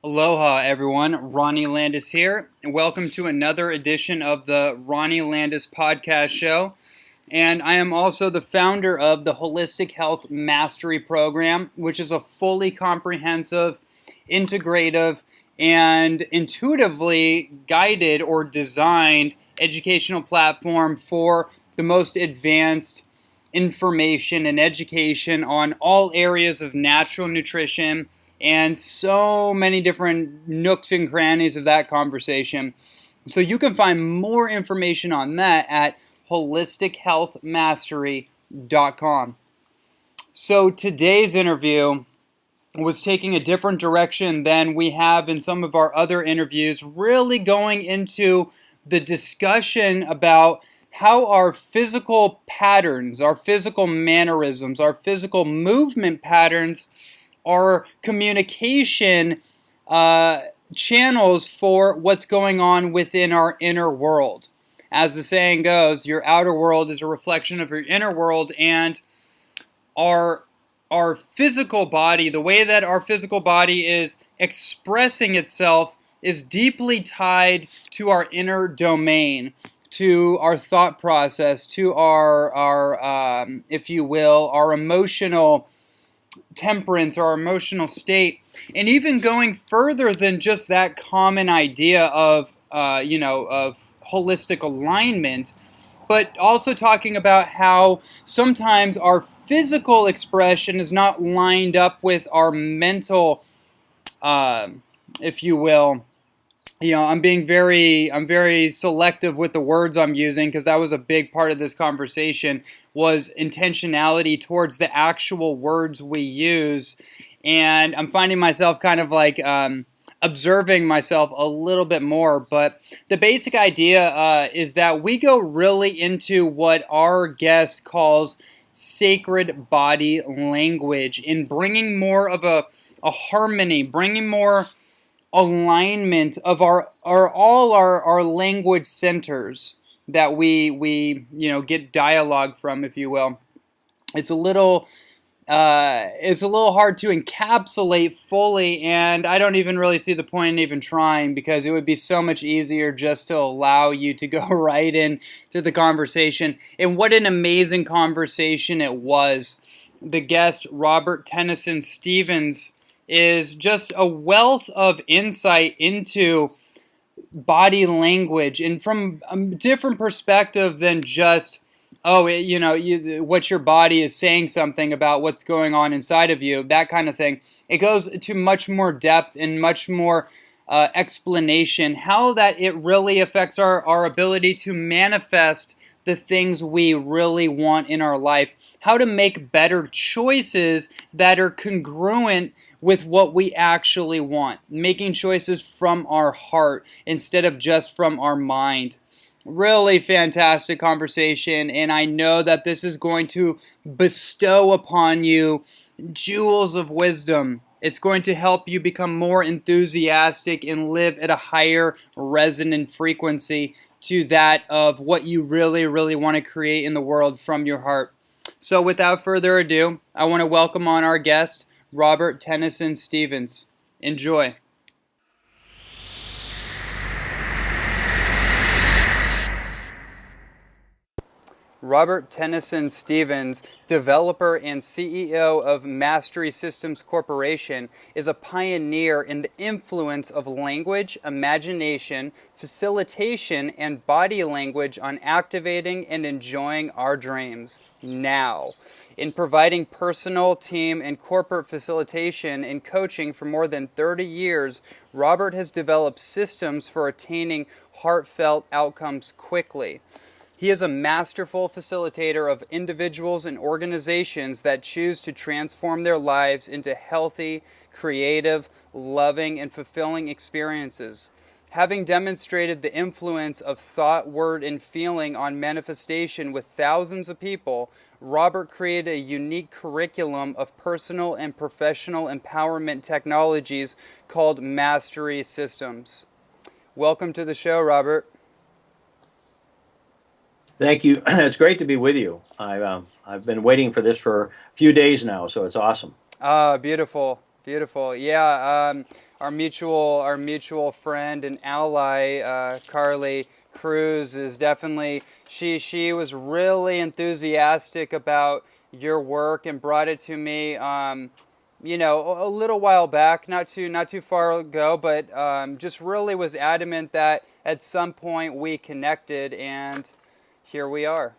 Aloha everyone, Ronnie Landis here, and welcome to another edition of the Ronnie Landis podcast show. And I am also the founder of the Holistic Health Mastery Program, which is a fully comprehensive, integrative, and intuitively guided or designed educational platform for the most advanced information and education on all areas of natural nutrition and so many different nooks and crannies of that conversation. So you can find more information on that at holistichealthmastery.com. So today's interview was taking a different direction than we have in some of our other interviews, really going into the discussion about how our physical patterns, our physical mannerisms, our physical movement patterns are communication channels for what's going on within our inner world. As the saying goes, your outer world is a reflection of your inner world, and our physical body, the way that our physical body is expressing itself, is deeply tied to our inner domain, to our thought process, to our if you will, our emotional temperance, our emotional state, and even going further than just that common idea of of holistic alignment, but also talking about how sometimes our physical expression is not lined up with our mental, if you will. I'm very selective with the words I'm using, because that was a big part of this conversation, was intentionality towards the actual words we use. And I'm finding myself kind of like observing myself a little bit more. But the basic idea is that we go really into what our guest calls sacred body language, in bringing more of a harmony, bringing more alignment of all our language centers that we get dialogue from, if you will. It's a little hard to encapsulate fully, and I don't even really see the point in even trying, because it would be so much easier just to allow you to go right into the conversation. And what an amazing conversation it was. The guest, Robert Tennyson Stevens, is just a wealth of insight into body language, and from a different perspective than just, what your body is saying something about what's going on inside of you, that kind of thing. It goes to much more depth and much more explanation, how that it really affects our ability to manifest the things we really want in our life, how to make better choices that are congruent with what we actually want, making choices from our heart instead of just from our mind. Really fantastic conversation, and I know that this is going to bestow upon you jewels of wisdom. It's going to help you become more enthusiastic and live at a higher resonant frequency to that of what you really, really want to create in the world from your heart. So without further ado, I want to welcome on our guest, Robert Tennyson Stevens. Enjoy. Robert Tennyson Stevens, developer and CEO of Mastery Systems Corporation, is a pioneer in the influence of language, imagination, facilitation, and body language on activating and enjoying our dreams now. In providing personal, team, and corporate facilitation and coaching for more than 30 years, Robert has developed systems for attaining heartfelt outcomes quickly. He is a masterful facilitator of individuals and organizations that choose to transform their lives into healthy, creative, loving, and fulfilling experiences. Having demonstrated the influence of thought, word, and feeling on manifestation with thousands of people, Robert created a unique curriculum of personal and professional empowerment technologies called Mastery Systems. Welcome to the show, Robert. Thank you. It's great to be with you. I've been waiting for this for a few days now, so it's awesome. Beautiful. Beautiful. Yeah, our mutual friend and ally, Carly Cruz, is definitely she was really enthusiastic about your work and brought it to me. A little while back, not too far ago, but just really was adamant that at some point we connected, and here we are.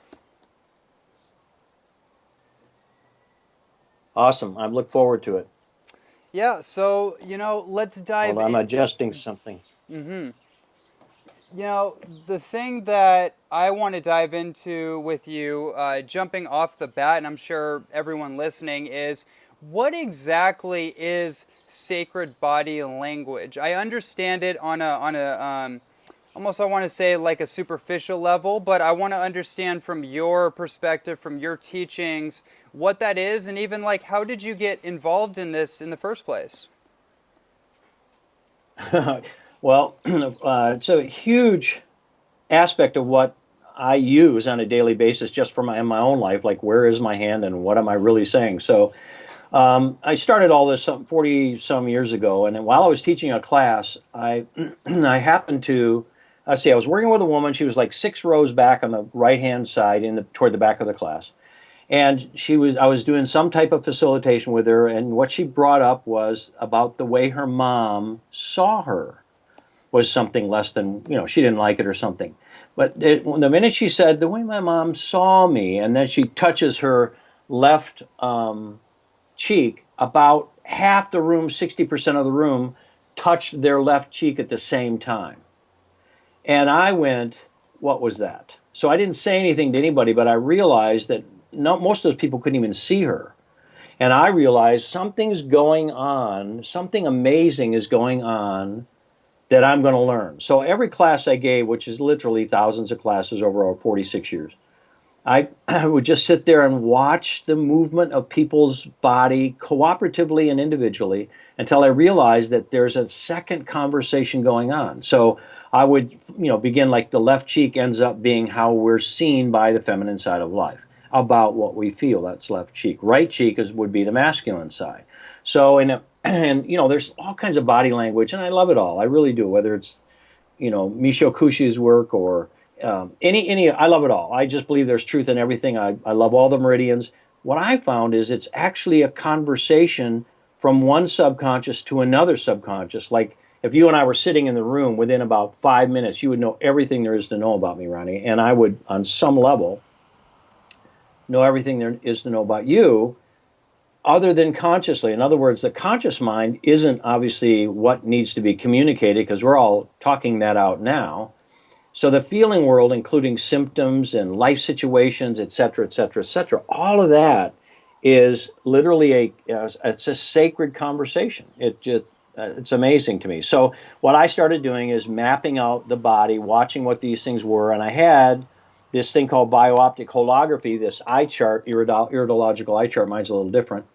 Awesome. I look forward to it. Yeah. So let's Hold dive on, I'm in. adjusting something. You know, the thing that I want to dive into with you, jumping off the bat, and I'm sure everyone listening, is what exactly is sacred body language? I understand it on a almost, I want to say, like a superficial level, but I want to understand from your perspective, from your teachings, what that is, and even like how did you get involved in this in the first place? Well, it's a huge aspect of what I use on a daily basis just for in my own life. Like, where is my hand and what am I really saying? So, I started all this some 40 some years ago, and then while I was teaching a class, I I happened to let's see, I was working with a woman. She was like 6 rows back on the right hand side toward the back of the class, and I was doing some type of facilitation with her, and what she brought up was about the way her mom saw her was something less than, she didn't like it or something. But the minute she said, the way my mom saw me, and then she touches her left cheek, about half the room, 60% of the room, touched their left cheek at the same time. And I went, what was that? So I didn't say anything to anybody, but I realized that most of those people couldn't even see her. And I realized something's going on, something amazing is going on that I'm going to learn. So every class I gave, which is literally thousands of classes over 46 years, I would just sit there and watch the movement of people's body cooperatively and individually until I realized that there's a second conversation going on. So I would, begin like the left cheek ends up being how we're seen by the feminine side of life, about what we feel. That's left cheek. Right cheek would be the masculine side. So there's all kinds of body language, and I love it all. I really do. Whether it's Michio Kushi's work or any, I love it all. I just believe there's truth in everything. I love all the meridians. What I found is it's actually a conversation from one subconscious to another subconscious. Like if you and I were sitting in the room, within about 5 minutes, you would know everything there is to know about me, Ronnie, and I would, on some level, know everything there is to know about you, other than consciously. In other words, the conscious mind isn't obviously what needs to be communicated, because we're all talking that out now. So the feeling world, including symptoms and life situations, et cetera, et cetera, et cetera, all of that is literally it's a sacred conversation. It's amazing to me. So what I started doing is mapping out the body, watching what these things were, and I had this thing called biooptic holography, this eye chart, iridological eye chart. Mine's a little different,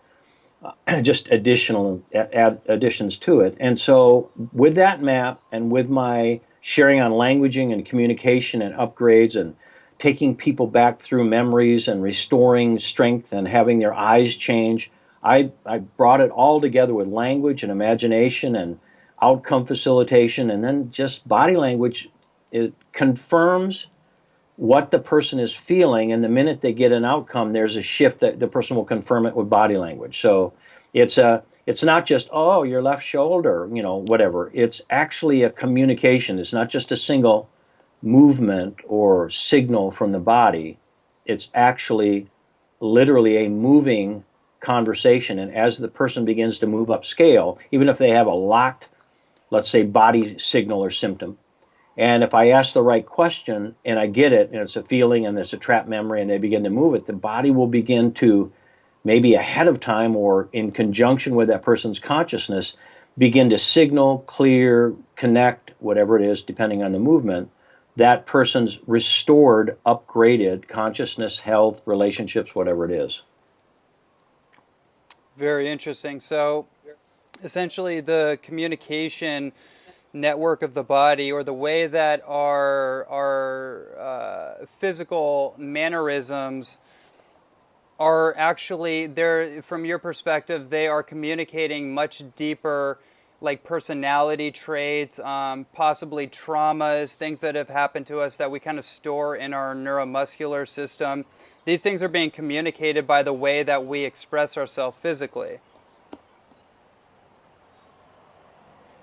just additional additions to it. And so with that map and with my sharing on languaging and communication and upgrades and taking people back through memories and restoring strength and having their eyes change, I brought it all together with language and imagination and outcome facilitation, and then just body language. It confirms what the person is feeling, and the minute they get an outcome, there's a shift that the person will confirm it with body language. So it's not just, oh, your left shoulder, whatever. It's actually a communication. It's not just a single movement or signal from the body. It's actually literally a moving conversation. And as the person begins to move up scale, even if they have a locked, let's say, body signal or symptom, and if I ask the right question and I get it, and it's a feeling and it's a trapped memory, and they begin to move it, the body will begin to, maybe ahead of time or in conjunction with that person's consciousness, begin to signal, clear, connect, whatever it is, depending on the movement, that person's restored, upgraded consciousness, health, relationships, whatever it is. Very interesting. So essentially the communication network of the body, or the way that our physical mannerisms are actually, they're, from your perspective, they are communicating much deeper, like personality traits, possibly traumas, things that have happened to us that we kind of store in our neuromuscular system. These things are being communicated by the way that we express ourselves physically.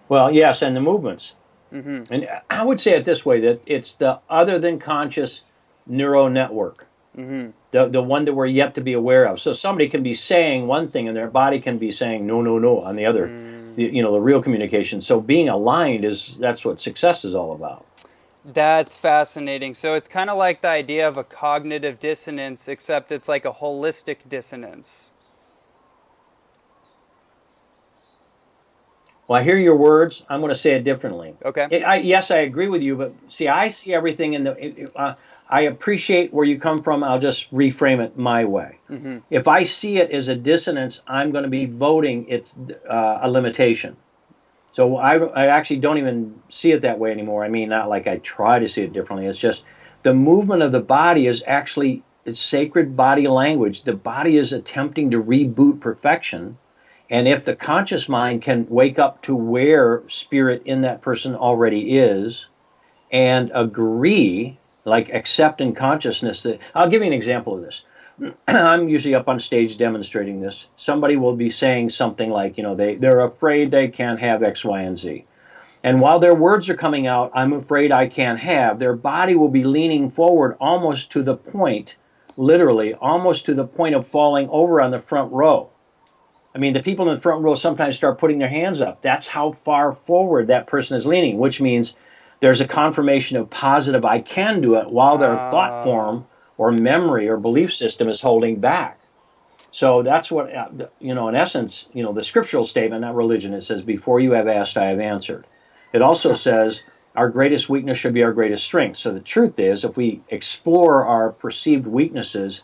Well, yes, and the movements. And I would say it this way, that it's the other than conscious neural network, the one that we're yet to be aware of. So somebody can be saying one thing and their body can be saying no, no, no on the other, the real communication. So being aligned that's what success is all about. That's fascinating. So it's kind of like the idea of a cognitive dissonance, except it's like a holistic dissonance. Well, I hear your words. I'm going to say it differently. Okay. Yes, I agree with you, but see, I see everything in I appreciate where you come from. I'll just reframe it my way. If I see it as a dissonance, I'm going to be voting it's a limitation. So I actually don't even see it that way anymore. I mean, not like I try to see it differently. It's just the movement of the body is actually, it's sacred body language. The body is attempting to reboot perfection. And if the conscious mind can wake up to where spirit in that person already is and agree, like accept in consciousness that, I'll give you an example of this. I'm usually up on stage demonstrating this. Somebody will be saying something like, they're afraid they can't have X, Y, and Z. And while their words are coming out, I'm afraid I can't have, their body will be leaning forward almost to the point, literally, almost to the point of falling over on the front row. I mean, the people in the front row sometimes start putting their hands up. That's how far forward that person is leaning, which means there's a confirmation of positive, I can do it, while their thought form or memory or belief system is holding back. So that's what, in essence, the scriptural statement, not religion, it says, before you have asked, I have answered. It also says, our greatest weakness should be our greatest strength. So the truth is, if we explore our perceived weaknesses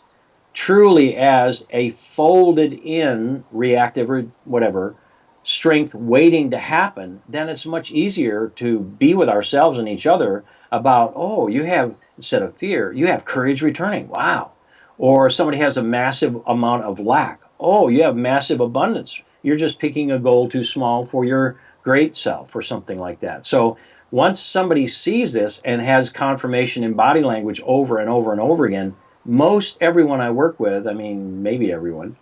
truly as a folded in reactive or whatever strength waiting to happen, then it's much easier to be with ourselves and each other about, oh, you have, instead of fear, you have courage returning. Wow. Or somebody has a massive amount of lack. Oh, you have massive abundance. You're just picking a goal too small for your great self or something like that. So once somebody sees this and has confirmation in body language over and over and over again, most everyone I work with, I mean, maybe everyone,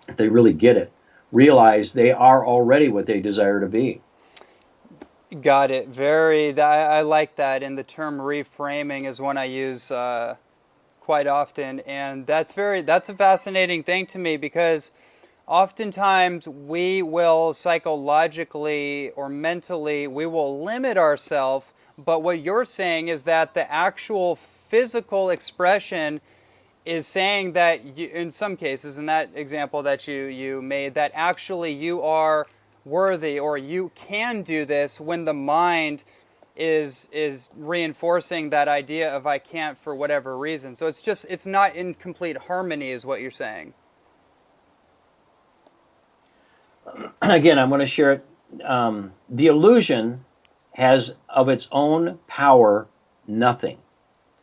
if they really get it, realize they are already what they desire to be. Got it. I like that. And the term reframing is one I use quite often. And that's a fascinating thing to me because oftentimes we will psychologically or mentally, we will limit ourselves. But what you're saying is that the actual physical expression is saying that you, in some cases, in that example that you made, that actually you are worthy or you can do this when the mind is reinforcing that idea of I can't for whatever reason. So it's not in complete harmony is what you're saying. Again, I'm going to share it. The illusion has of its own power nothing.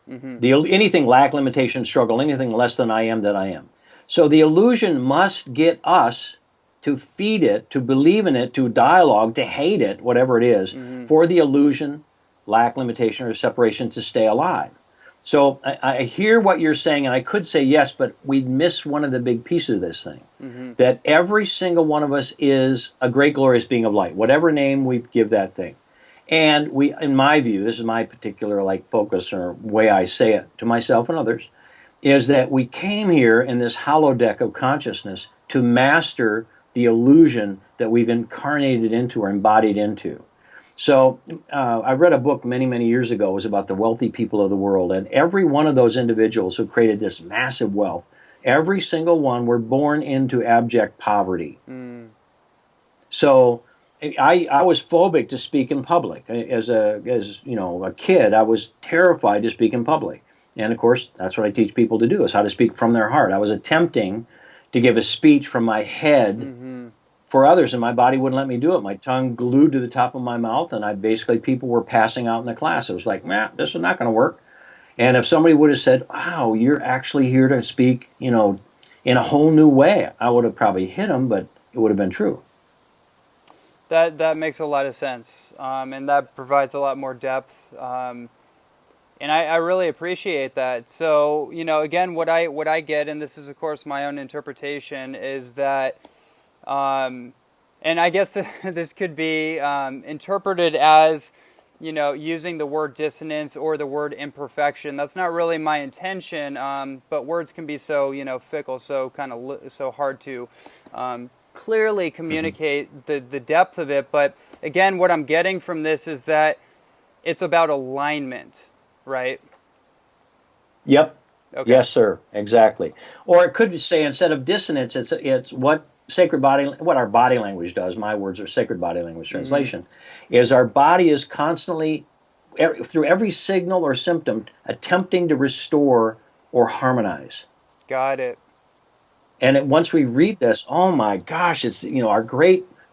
Anything lack, limitation, struggle, anything less than I am that I am. So the illusion must get us to feed it, to believe in it, to dialogue, to hate it, whatever it is, for the illusion, lack, limitation, or separation to stay alive. So I hear what you're saying, and I could say yes, but we'd miss one of the big pieces of this thing. That every single one of us is a great, glorious being of light, whatever name we give that thing. And we, in my view, this is my particular focus or way I say it to myself and others, is that we came here in this holodeck of consciousness to master the illusion that we've incarnated into or embodied into. So I read a book many, many years ago. It was about the wealthy people of the world. And every one of those individuals who created this massive wealth, every single one were born into abject poverty. So I was phobic to speak in public. As a kid, I was terrified to speak in public. And of course, that's what I teach people to do, is how to speak from their heart. I was attempting to give a speech from my head for others, and my body wouldn't let me do it. My tongue glued to the top of my mouth, and people were passing out in the class. It was like, man, this is not going to work. And if somebody would have said, wow, you're actually here to speak, in a whole new way. I would have probably hit him, but it would have been true. That makes a lot of sense, and that provides a lot more depth. And I really appreciate that. So, again, what I get, and this is of course my own interpretation, is that, and I guess this could be interpreted as, using the word dissonance or the word imperfection. That's not really my intention, but words can be so, fickle, so kind of so hard to clearly communicate the depth of it. But again, what I'm getting from this is that it's about alignment, right? Yep. Okay. Yes, sir. Exactly. Or it could say, instead of dissonance, it's what our body language does. My words are sacred body language translation. Is our body is constantly, through every signal or symptom, attempting to restore or harmonize. Got it. And once we read this, oh my gosh, it's, our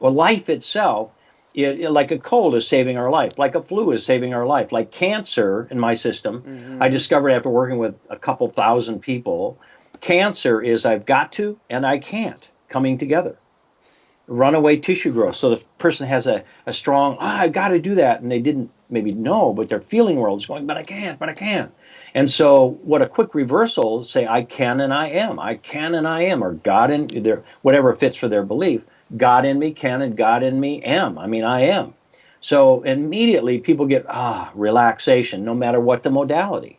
life itself, like a cold is saving our life, like a flu is saving our life, like cancer in my system. I discovered after working with a couple thousand people, cancer is I've got to and I can't coming together. Runaway tissue growth. So the person has a strong, I've got to do that. And they didn't maybe know, but their feeling world is going, but I can't, but I can't. And so what a quick reversal, say, I can and I am. I can and I am, or God in there, whatever fits for their belief. God in me can and God in me am. I mean, I am. So immediately people get, relaxation, no matter what the modality.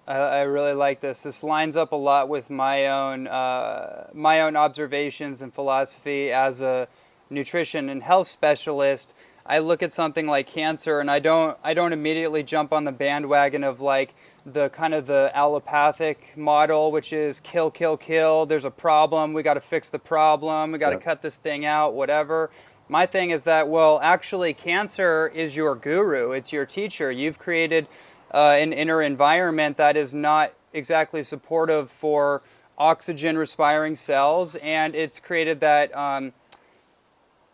I really like this. This lines up a lot with my own observations and philosophy as a nutrition and health specialist. I look at something like cancer, and I don't immediately jump on the bandwagon of like the kind of the allopathic model, which is kill, kill, kill. There's a problem. We got to fix the problem. We got to cut this thing out. Whatever. My thing is that, well, actually, cancer is your guru. It's your teacher. You've created an inner environment that is not exactly supportive for oxygen respiring cells, and it's created that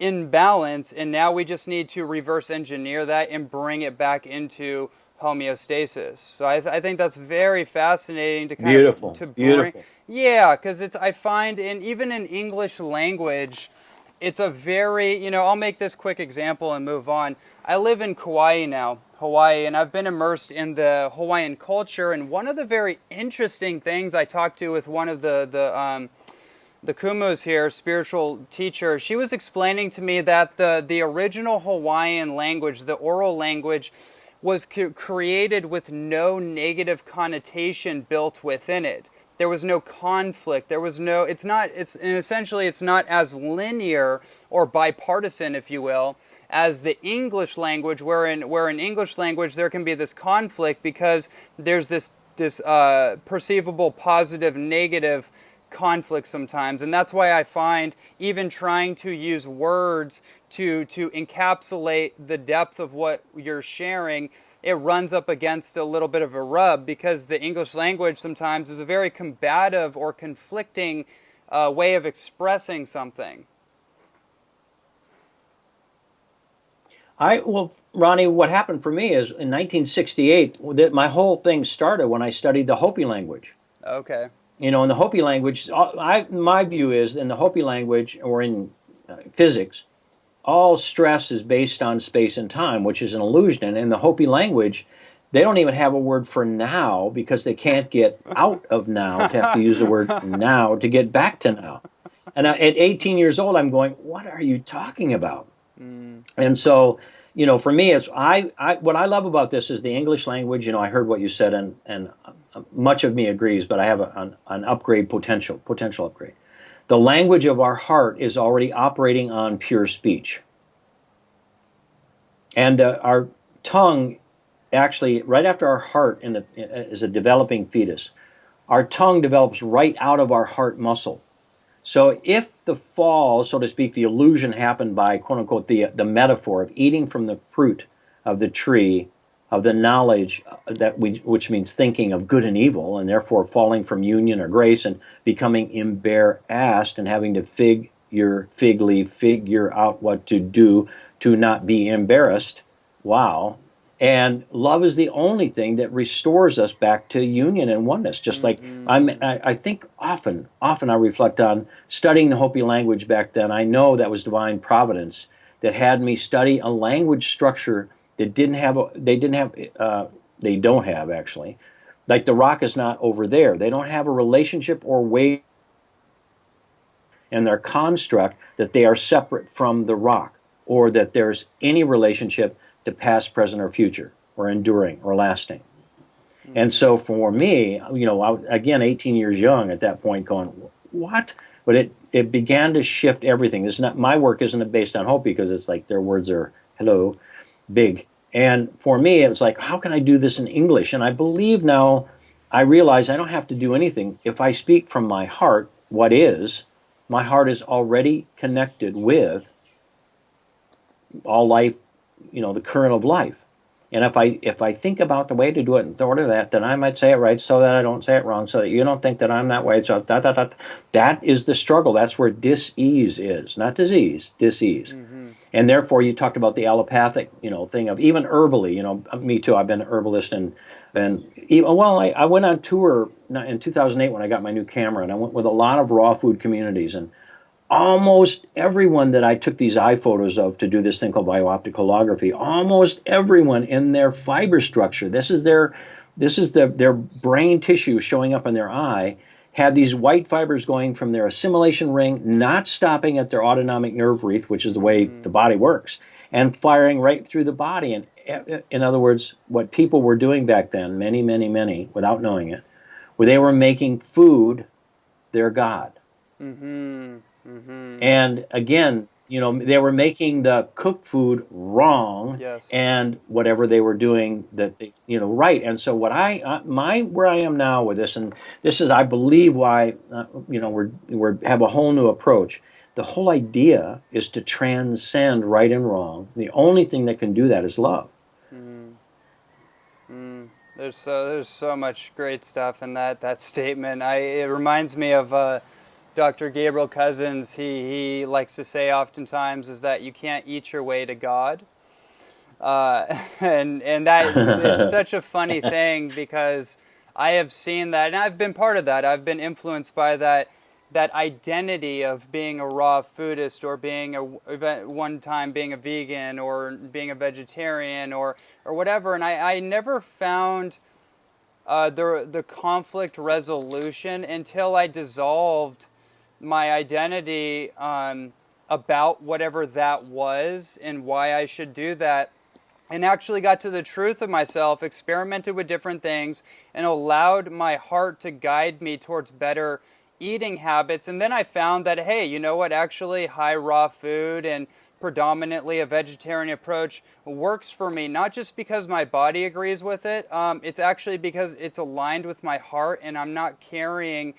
imbalance, and now we just need to reverse engineer that and bring it back into homeostasis. So I think that's very fascinating to kind Beautiful. of to bring. Beautiful. Yeah, because I find even in English language, it's a very, I'll make this quick example and move on. I live in Kauai now, Hawaii, and I've been immersed in the Hawaiian culture. And one of the very interesting things I talked to with one of the Kumus here, spiritual teacher, she was explaining to me that the original Hawaiian language, the oral language, was created with no negative connotation built within it. There was no conflict. There was no. Essentially it's not as linear or bipartisan, if you will, as the English language, where in English language there can be this conflict because there's this perceivable positive negative conflict sometimes. And that's why I find even trying to use words to encapsulate the depth of what you're sharing, it runs up against a little bit of a rub, because the English language sometimes is a very combative or conflicting way of expressing something. Well, Ronnie, what happened for me is in 1968, my whole thing started when I studied the Hopi language. Okay. In the Hopi language, my view is in the Hopi language, or in physics, all stress is based on space and time, which is an illusion. And in the Hopi language, they don't even have a word for now, because they can't get out of now to have to use the word now to get back to now. And at 18 years old, I'm going, what are you talking about? And so, for me, it's what I love about this is the English language. I heard what you said, and much of me agrees, but I have an upgrade potential upgrade. The language of our heart is already operating on pure speech. And our tongue, actually, right after our heart is a developing fetus, our tongue develops right out of our heart muscle. So if the fall, so to speak, the illusion happened by, quote unquote, the metaphor of eating from the fruit of the tree of the knowledge which means thinking of good and evil, and therefore falling from union or grace and becoming embarrassed and having to figure out what to do to not be embarrassed. Wow. And love is the only thing that restores us back to union and oneness. Just like I think often I reflect on studying the Hopi language back then. I know that was divine providence that had me study a language structure that they don't have actually. Like the rock is not over there. They don't have a relationship or way in their construct that they are separate from the rock, or that there's any relationship to past, present, or future, or enduring, or lasting. And so for me, again, 18 years young at that point, going, what? But it began to shift everything. It's not, my work isn't based on hope, because it's like their words are hello, big. And for me, it was like, how can I do this in English? And I believe now, I realize I don't have to do anything. If I speak from my heart, what is, my heart is already connected with all life, the current of life. And if I think about the way to do it in order that, then I might say it right so that I don't say it wrong, so that you don't think that I'm that way. So that is the struggle. That's where dis-ease is, not disease, dis-ease. And therefore, you talked about the allopathic, thing of even herbally. Me too. I've been an herbalist, and I went on tour in 2008 when I got my new camera, and I went with a lot of raw food communities, and almost everyone that I took these eye photos of to do this thing called biooptic holography, almost everyone in their fiber structure, this is their brain tissue showing up in their eye, had these white fibers going from their assimilation ring, not stopping at their autonomic nerve wreath, which is the way the body works, and firing right through the body. And in other words, what people were doing back then, many, many, many, without knowing it, where they were making food their God. And again, they were making the cooked food wrong, Yes. and whatever they were doing that right. And so where I am now with this, and this is, I believe, why we're have a whole new approach. The whole idea is to transcend right and wrong. The only thing that can do that is love. There's so much great stuff in that statement. It reminds me of Dr. Gabriel Cousins. He likes to say oftentimes is that you can't eat your way to God, and that it's such a funny thing, because I have seen that, and I've been part of that. I've been influenced by that identity of being a raw foodist, or being one time being a vegan, or being a vegetarian, or whatever. And I never found the conflict resolution until I dissolved my identity about whatever that was and why I should do that, and actually got to the truth of myself, experimented with different things, and allowed my heart to guide me towards better eating habits. And then I found that, hey, you know what, actually high raw food and predominantly a vegetarian approach works for me, not just because my body agrees with it, it's actually because it's aligned with my heart, and I'm not carrying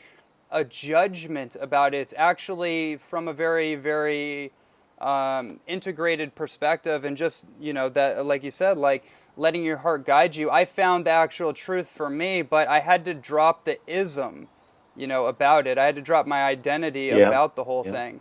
a judgment about it. It's actually from a very, very integrated perspective, and just, that, like you said, like letting your heart guide you. I found the actual truth for me, but I had to drop the ism, about it. I had to drop my identity about the whole thing.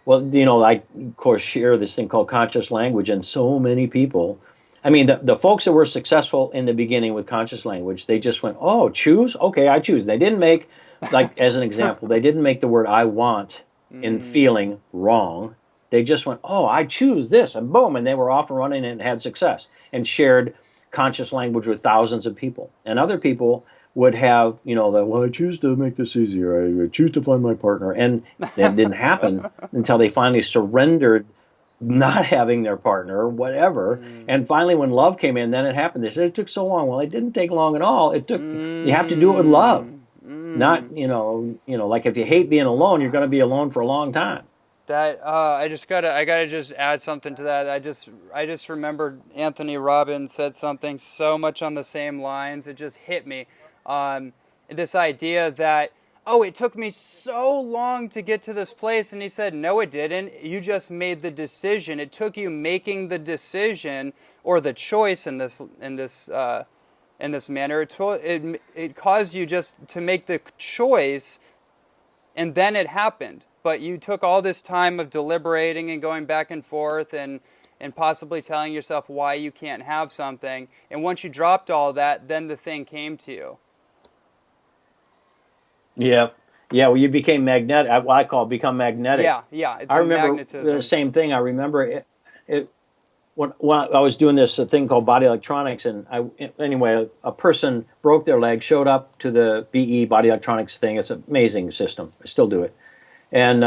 Well, I, of course, share this thing called conscious language, and so many people, I mean, the folks that were successful in the beginning with conscious language, they just went, oh, choose? Okay, I choose. They didn't make, like, as an example, they didn't make the word I want in feeling wrong. They just went, oh, I choose this, and boom, and they were off and running and had success, and shared conscious language with thousands of people. And other people would have, well, I choose to make this easier. I choose to find my partner. And that didn't happen until they finally surrendered not having their partner or whatever. And finally, when love came in, then it happened. They said it took so long. Well, it didn't take long at all. It took, you have to do it with love. Not, like if you hate being alone, you're going to be alone for a long time. That I gotta just add something to that. I just remembered Anthony Robbins said something so much on the same lines. It just hit me. This idea that, oh, it took me so long to get to this place, and he said, no, it didn't. You just made the decision. It took you making the decision, or the choice in this manner. It caused you just to make the choice, and then it happened. But you took all this time of deliberating and going back and forth and and possibly telling yourself why you can't have something. And once you dropped all that, then the thing came to you. Yeah. Yeah. Well, you became magnetic. What I call become magnetic. Yeah, yeah, it's I a remember the magnetism. same thing. I remember it when I was doing this thing called body electronics, and anyway, a person broke their leg, showed up to the BE body electronics thing. It's an amazing system. I still do it. And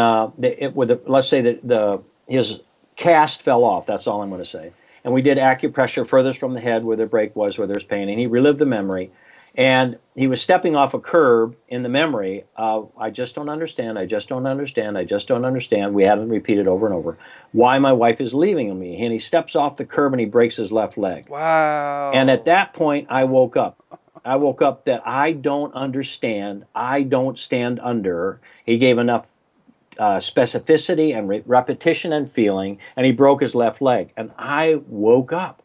let's say that his cast fell off. That's all I'm going to say. And we did acupressure furthest from the head where the break was, where there's pain, and he relived the memory. And he was stepping off a curb in the memory of, I just don't understand, I just don't understand, I just don't understand. We had it repeated over and over. Why my wife is leaving me. And he steps off the curb and he breaks his left leg. And at Wow. that point, I woke up. I woke up that I don't understand. I don't stand under. He gave enough specificity and repetition and feeling, and he broke his left leg. And I woke up.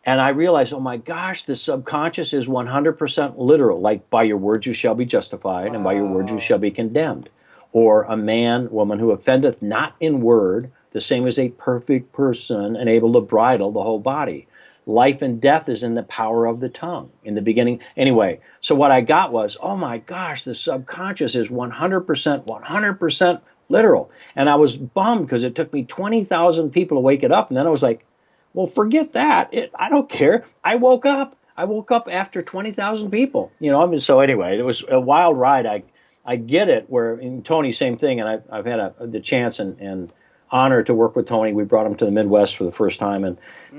And I realized, oh my gosh, the subconscious is 100% literal. Like, by your words you shall be justified, and by your words you Wow. shall be condemned. Or a man, woman who offendeth not in word, the same as a perfect person, and able to bridle the whole body. Life and death is in the power of the tongue. In the beginning, anyway. So what I got was, oh my gosh, the subconscious is 100% literal. And I was bummed because it took me 20,000 people to wake it up. And then I was like, well, forget that. I don't care. I woke up. I woke up after 20,000 people. I mean, so anyway, it was a wild ride. I get it. Where in Tony, same thing. And I've had the chance and honor to work with Tony. We brought him to the Midwest for the first time. And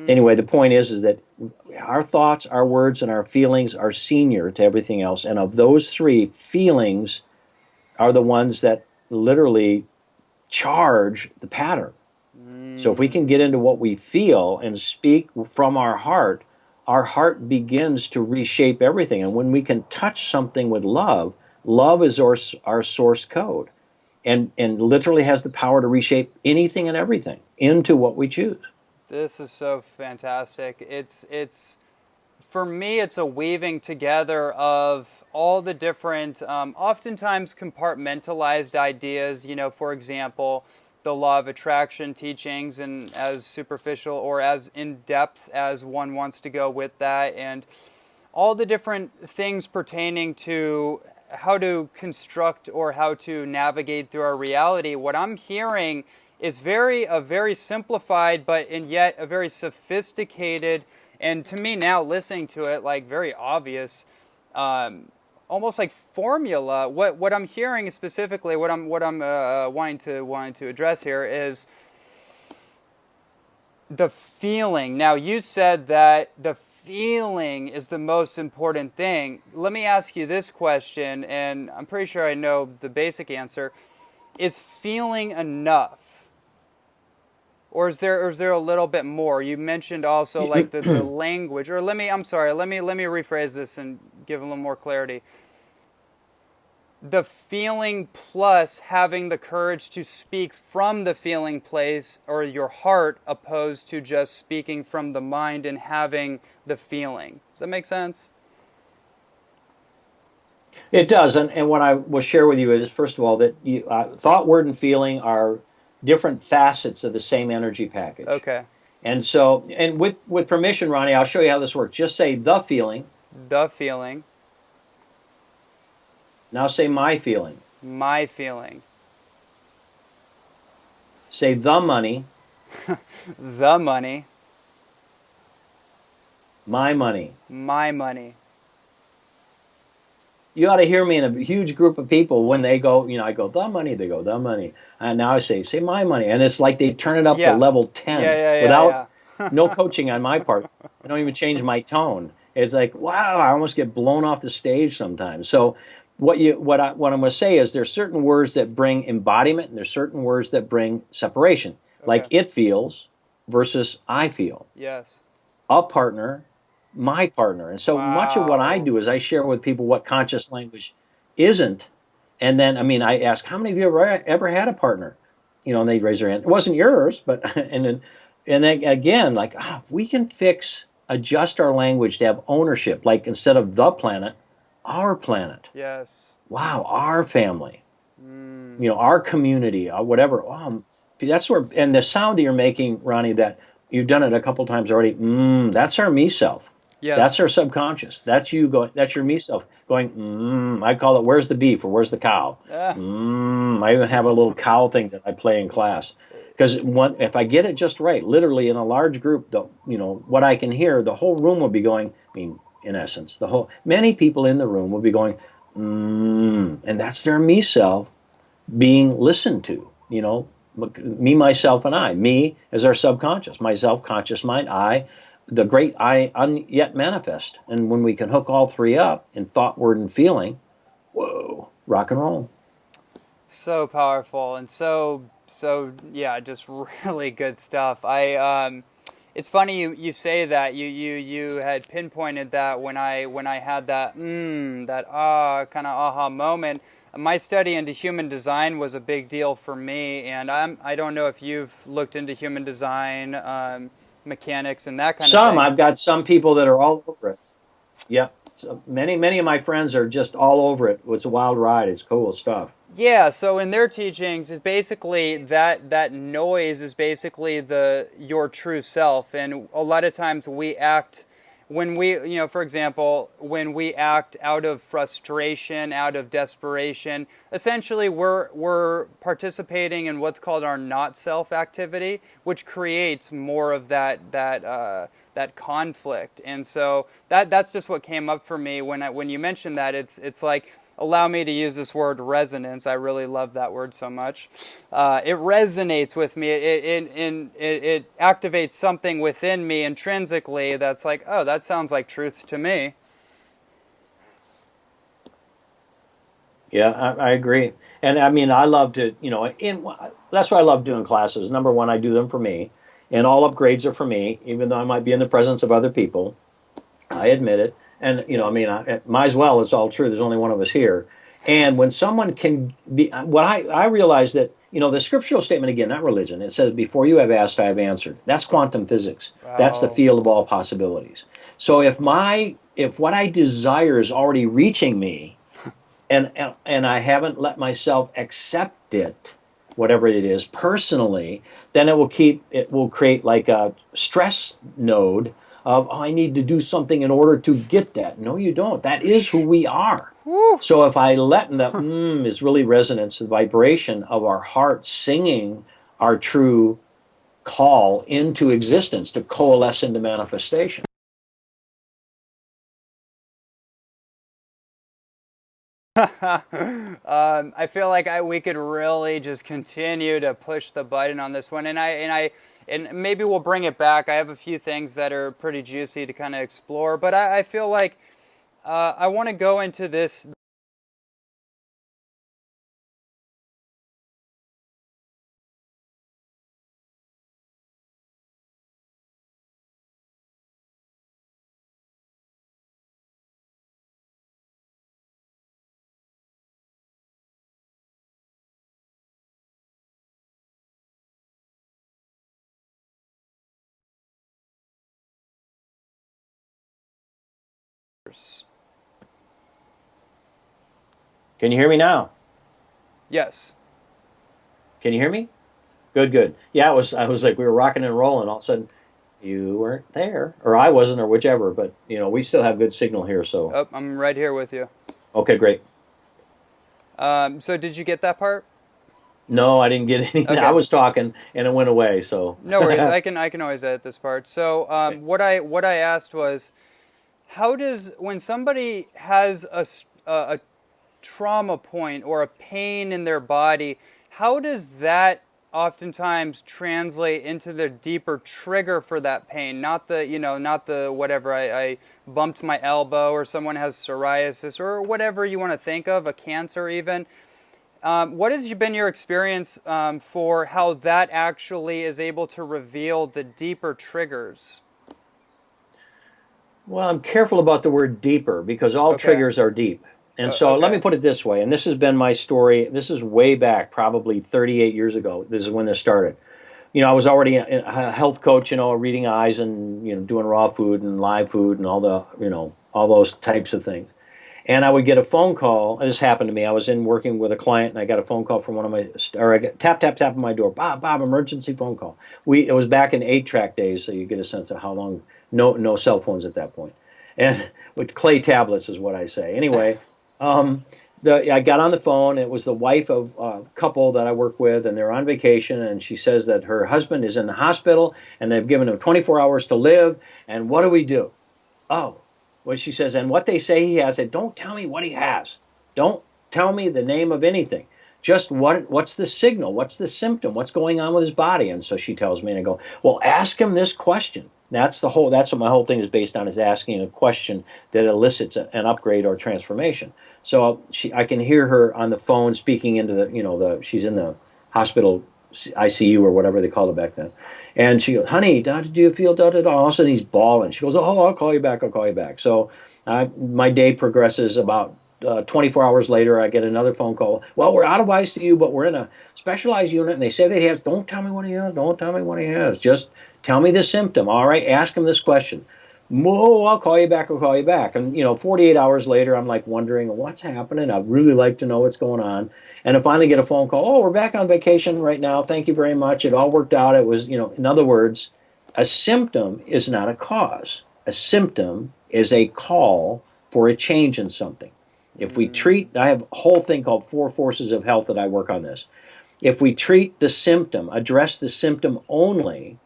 anyway, the point is that our thoughts, our words, and our feelings are senior to everything else. And of those three, feelings are the ones that literally charge the pattern. So if we can get into what we feel and speak from our heart begins to reshape everything. And when we can touch something with love, love is our source code, and literally has the power to reshape anything and everything into what we choose. This is so fantastic. It's for me, it's a weaving together of all the different, oftentimes compartmentalized ideas. For example, the law of attraction teachings, and as superficial or as in depth as one wants to go with that, and all the different things pertaining to how to construct or how to navigate through our reality. What I'm hearing is a very simplified, but and yet a very sophisticated, and to me now listening to it, like very obvious, almost like formula. What I'm hearing is specifically what I'm wanting to address here is the feeling. Now, you said that the feeling is the most important thing. Let me ask you this question, and I'm pretty sure I know the basic answer. Is feeling enough? Or is there a little bit more? You mentioned also like the language, or I'm sorry, let me rephrase this and give a little more clarity. The feeling plus having the courage to speak from the feeling place or your heart, opposed to just speaking from the mind and having the feeling. Does that make sense? It does, and what I will share with you is, first of all, that thought, word, and feeling are different facets of the same energy package. Okay. And so, and with permission, Ronnie, I'll show you how this works. Just say the feeling. The feeling. Now say my feeling. My feeling. Say the money. The money. My money. My money. You ought to hear me in a huge group of people when they go, I go, the money, they go, the money. And now I say my money. And it's like they turn it up to Yeah. level Yeah, 10 yeah, without yeah, no coaching on my part. I don't even change my tone. It's like, wow, I almost get blown off the stage sometimes. So what I'm going to say is there's certain words that bring embodiment and there's certain words that bring separation. Like Okay. it feels versus I feel. Yes. A partner, my partner. And so much of what I Wow. do is I share with people what conscious language isn't. And then, I mean, I ask, how many of you ever had a partner? And they raise their hand. It wasn't yours, but, and then again, like, if we can adjust our language to have ownership, like instead of the planet, our planet. Yes. Wow, our family, Mm. our community, whatever. That's where, and the sound that you're making, Ronnie, that You've done it a couple times already. That's our me self. That's Yes. our subconscious. That's you going. That's your me self going. I call it. Where's the beef or where's the cow? Ah, I even have a little cow thing that I play in class because if I get it just right, literally in a large group, what I can hear, the whole room will be going. I mean, in essence, the whole many people in the room will be going. And that's their me self being listened to, me, myself, and I. Me as our subconscious, my self-conscious mind, I, the great I unyet manifest. And when we can hook all three up in thought, word, and feeling, whoa, rock and roll. so powerful and so yeah, just really good stuff. It's funny you say that you had pinpointed that when I had that kind of aha moment. My study into human design was a big deal for me, and I don't know if you've looked into human design, mechanics and that kind of Some, thing. I've got some people that are all over it. Yep. So many of my friends are just all over it. It's a wild ride. It's cool stuff. Yeah, so in their teachings is basically that noise is basically the your true self, and a lot of times we act when we, for example, when we act out of frustration, out of desperation, essentially we're participating in what's called our not self activity, which creates more of that conflict. And so that's just what came up for me when you mentioned that. It's like, allow me to use this word resonance. I really love that word so much. It resonates with me. It activates something within me intrinsically that's like, oh, that sounds like truth to me. Yeah, I agree. And I mean, I love to, that's why I love doing classes. Number one, I do them for me, and all upgrades are for me, even though I might be in the presence of other people. I admit it. And, I mean, might as well, it's all true. There's only one of us here. And when someone can be, what I realize that, the scriptural statement, again, not religion, it says, before you have asked, I have answered. That's quantum physics. That's the Wow. field of all possibilities. So if what I desire is already reaching me, and I haven't let myself accept it, whatever it is, personally, then it will create like a stress node of, oh, I need to do something in order to get that. No, you don't. That is who we are. Woo. So if I let that is really resonance, the vibration of our heart singing our true call into existence to coalesce into manifestation. I feel like we could really just continue to push the button on this one, and maybe we'll bring it back. I have a few things that are pretty juicy to kind of explore, but I feel like I want to go into this. Can you hear me now? Yes. Can you hear me? Good, good. Yeah, I was like we were rocking and rolling. All of a sudden, you weren't there, or I wasn't, or whichever. But we still have good signal here. So Oh, I'm right here with you. okay, great. So did you get that part? No, I didn't get any. I Okay. was talking and it went away. So No worries. I can always edit this part. So okay. what I asked was, how does when somebody has a trauma point or a pain in their body, how does that oftentimes translate into the deeper trigger for that pain? Not the whatever, I bumped my elbow, or someone has psoriasis, or whatever you want to think of, a cancer even. What has been your experience for how that actually is able to reveal the deeper triggers? Well, I'm careful about the word deeper because all Okay. triggers are deep. And so let me Okay. put it this way, and this has been my story. This is way back, probably 38 years ago. This is when this started. I was already a health coach, reading eyes and, doing raw food and live food and all the, all those types of things. And I would get a phone call. This happened to me. I was in working with a client, and I got a phone call from one of my, or I got tap tap tap on my door. Bob, emergency phone call. It was back in 8-track days, so you get a sense of how long. No cell phones at that point, and with clay tablets is what I say. Anyway, um, I got on the phone. It was the wife of a couple that I work with, and they're on vacation. And she says that her husband is in the hospital, and they've given him 24 hours to live. And what do we do? Oh, well, she says, and what they say he has, and don't tell me what he has. Don't tell me the name of anything. Just what's the signal? What's the symptom? What's going on with his body? And so she tells me, and I go, well, ask him this question. That's what my whole thing is based on, is asking a question that elicits an upgrade or transformation. So I can hear her on the phone speaking into she's in the hospital ICU or whatever they called it back then. And she goes, honey, how did you feel? Da, da, da. All of a sudden he's bawling. She goes, oh, I'll call you back. I'll call you back. So my day progresses. About 24 hours later, I get another phone call. Well, we're out of ICU, but we're in a specialized unit, and they say that he has, don't tell me what he has. Don't tell me what he has. Just tell me the symptom. All right, ask him this question. Oh, I'll call you back. I'll call you back. And 48 hours later, I'm like wondering what's happening. I'd really like to know what's going on. And I finally get a phone call. Oh, we're back on vacation right now. Thank you very much. It all worked out. It was, in other words, a symptom is not a cause. A symptom is a call for a change in something. If we treat, I have a whole thing called 4 Forces of Health that I work on this. If we treat the symptom, address the symptom only,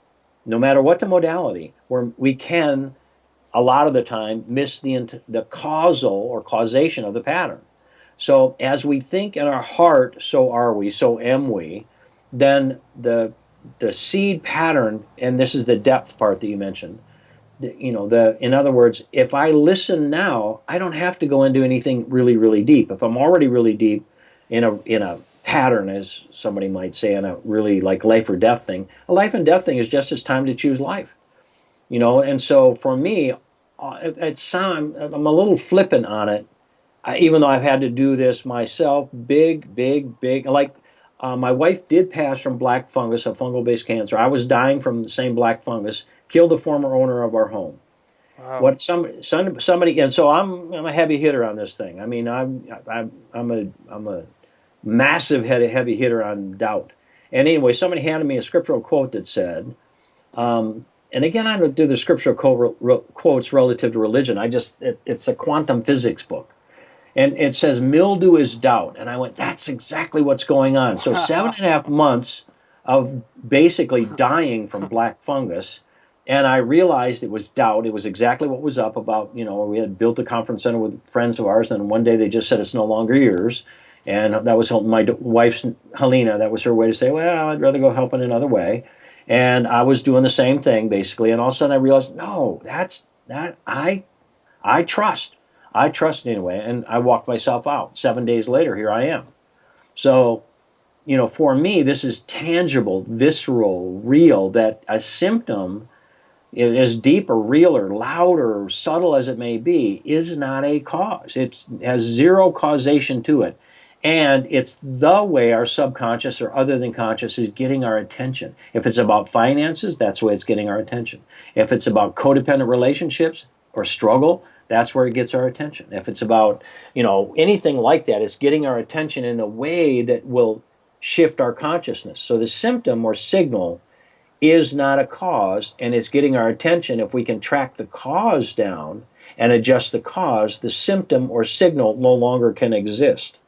no matter what the modality, we can, a lot of the time, miss the causal or causation of the pattern. So as we think in our heart, so are we, so am we, then the seed pattern, and this is the depth part that you mentioned, in other words, if I listen now, I don't have to go into anything really, really deep. If I'm already really deep in a pattern, as somebody might say, in a really like life or death thing, a life and death thing is just as time to choose life. And so for me, I'm a little flippant on it, even though I've had to do this myself. Big. Like my wife did pass from black fungus, a fungal-based cancer. I was dying from the same black fungus. Killed the former owner of our home. Wow. What somebody, and so I'm a heavy hitter on this thing. I mean, I'm a massive heavy hitter on doubt. And anyway, somebody handed me a scriptural quote that said, and again, I don't do the scriptural quotes relative to religion. It's a quantum physics book. And it says, mildew is doubt. And I went, that's exactly what's going on. So 7.5 months of basically dying from black fungus. And I realized it was doubt. It was exactly what was up about, we had built a conference center with friends of ours. And one day they just said, it's no longer yours. And that was my wife's, Helena, that was her way to say, well, I'd rather go help in another way. And I was doing the same thing, basically. And all of a sudden I realized, no, I trust. I trust anyway. And I walked myself out. 7 days later, here I am. So, for me, this is tangible, visceral, real, that a symptom, as deep or real or loud or subtle as it may be, is not a cause. It has zero causation to it. And it's the way our subconscious or other than conscious is getting our attention. If it's about finances, that's the way it's getting our attention. If it's about codependent relationships or struggle, that's where it gets our attention. If it's about, anything like that, it's getting our attention in a way that will shift our consciousness. So the symptom or signal is not a cause, and it's getting our attention. If we can track the cause down and adjust the cause, the symptom or signal no longer can exist.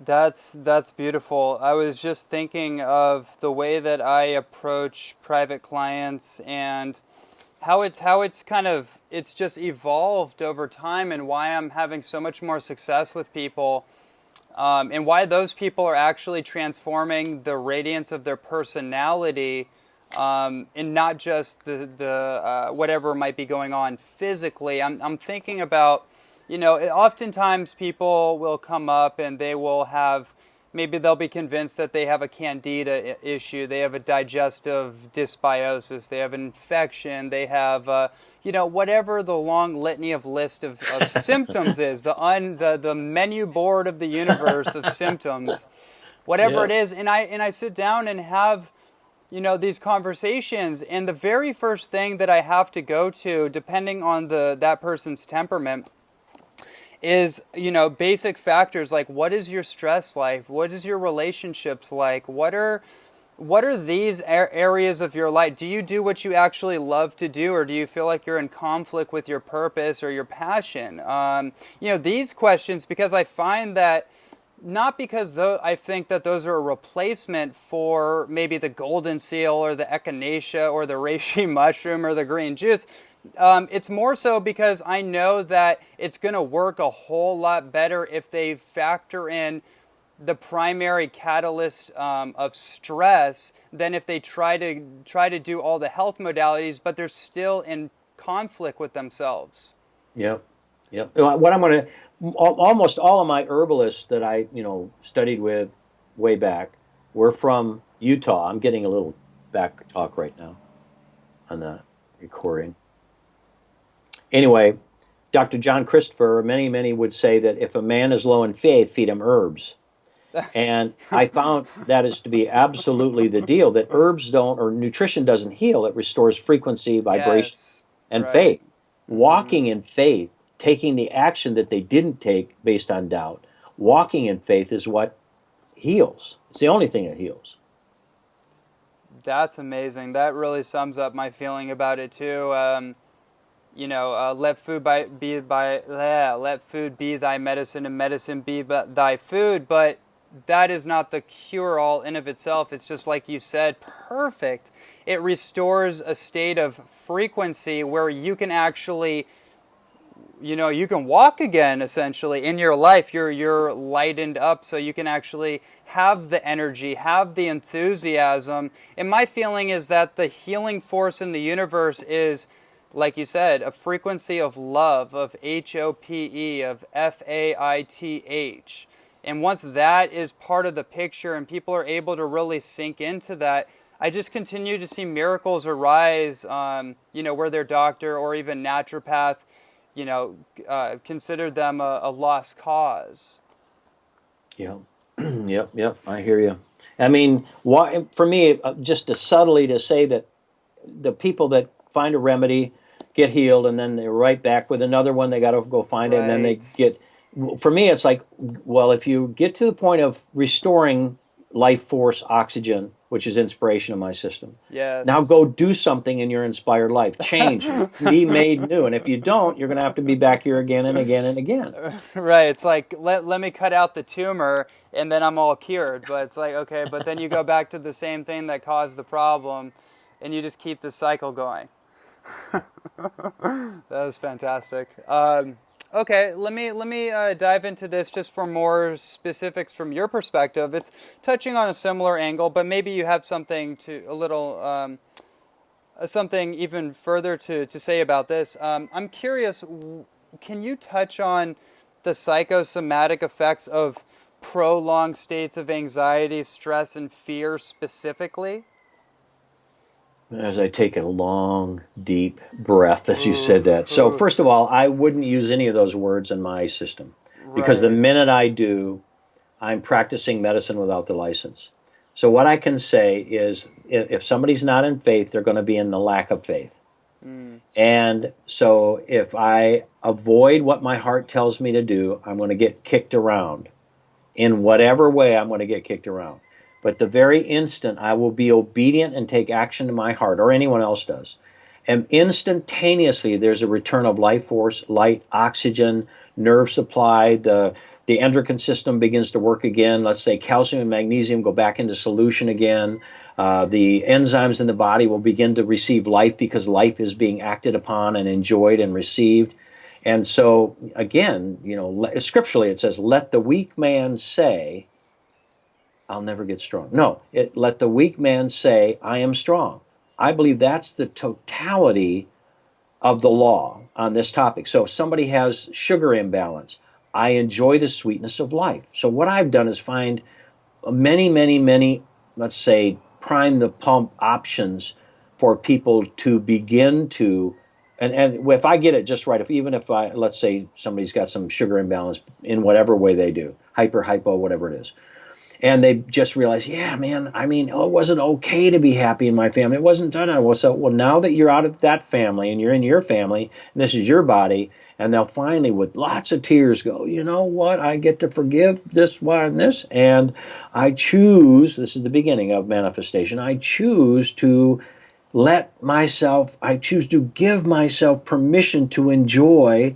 That's beautiful. I was just thinking of the way that I approach private clients and how it's just evolved over time, and why I'm having so much more success with people, and why those people are actually transforming the radiance of their personality, and not just the whatever might be going on physically. I'm thinking about, oftentimes people will come up and they will have, maybe they'll be convinced that they have a candida issue, they have a digestive dysbiosis, they have an infection, they have, whatever the long litany of list of symptoms is, the menu board of the universe of symptoms, whatever it is. And I sit down and have, these conversations, and the very first thing that I have to go to, depending on that person's temperament, is, basic factors like what is your stress like? What is your relationships like? What are these areas of your life? Do you do what you actually love to do, or do you feel like you're in conflict with your purpose or your passion? These questions, because I find that not because I think that those are a replacement for maybe the golden seal or the echinacea or the reishi mushroom or the green juice. It's more so because I know that it's going to work a whole lot better if they factor in the primary catalyst of stress than if they try to do all the health modalities, but they're still in conflict with themselves. Yep. Yep. What I'm going to, almost all of my herbalists that I, studied with way back were from Utah. I'm getting a little back talk right now on the recording. Anyway, Dr. John Christopher, many would say that if a man is low in faith, feed him herbs. And I found that is to be absolutely the deal, that herbs don't, or nutrition doesn't heal. It restores frequency, vibration, Yes, and right. faith. Walking in faith, taking the action that they didn't take based on doubt, walking in faith is what heals. It's the only thing that heals. That's amazing. That really sums up my feeling about it too. Let food let food be thy medicine, and medicine be thy food. But that is not the cure-all in of itself. It's just like you said, perfect. It restores a state of frequency where you can actually, you can walk again. Essentially, in your life, you're lightened up, so you can actually have the energy, have the enthusiasm. And my feeling is that the healing force in the universe is, like you said, a frequency of love, of HOPE, of FAITH. And once that is part of the picture and people are able to really sink into that, I just continue to see miracles arise, where their doctor or even naturopath, considered them a lost cause. Yep. Yep. I hear you. I mean, for me, just subtly to say that the people that find a remedy get healed, and then they're right back with another one. They got to go find it, and then they Right. get. For me, it's like, well, if you get to the point of restoring life force, oxygen, which is inspiration in my system, now Yes. go do something in your inspired life. Change, be made new. And if you don't, you're going to have to be back here again and again and again. Right. It's like, let me cut out the tumor and then I'm all cured. But it's like, okay, but then you go back to the same thing that caused the problem and you just keep the cycle going. That was fantastic. Okay, let me dive into this just for more specifics from your perspective. It's touching on a similar angle, but maybe you have something to a little something even further to say about this. I'm curious. Can you touch on the psychosomatic effects of prolonged states of anxiety, stress, and fear specifically? As I take a long, deep breath as you said that. Oof, So, oof. first of all, I wouldn't use any of those words in my system, because the Right, minute I do, I'm practicing medicine without the license. So, what I can say is if somebody's not in faith, they're going to be in the lack of faith. And so, if I avoid what my heart tells me to do, I'm going to get kicked around. In whatever way, I'm going to get kicked around. But the very instant I will be obedient and take action to my heart, or anyone else does, and instantaneously there's a return of life force, light, oxygen, nerve supply, the endocrine system begins to work again. Let's say calcium and magnesium go back into solution again. The enzymes in the body will begin to receive life because life is being acted upon and enjoyed and received. And so, again, scripturally it says, let the weak man say, I'll never get strong. No, let the weak man say, I am strong. I believe that's the totality of the law on this topic. So if somebody has sugar imbalance, I enjoy the sweetness of life. So what I've done is find many, let's say, prime the pump options for people to begin to, and if I get it just right, even if let's say somebody's got some sugar imbalance in whatever way they do, hypo, whatever it is, And they just realize, yeah, man, I mean, oh, it wasn't okay to be happy in my family. It wasn't done. Well, so, well, now that you're out of that family and you're in your family, and this is your body, and they'll finally, with lots of tears, go, you know what? I get to forgive this one and this, and I choose, this is the beginning of manifestation, I choose to I choose to give myself permission to enjoy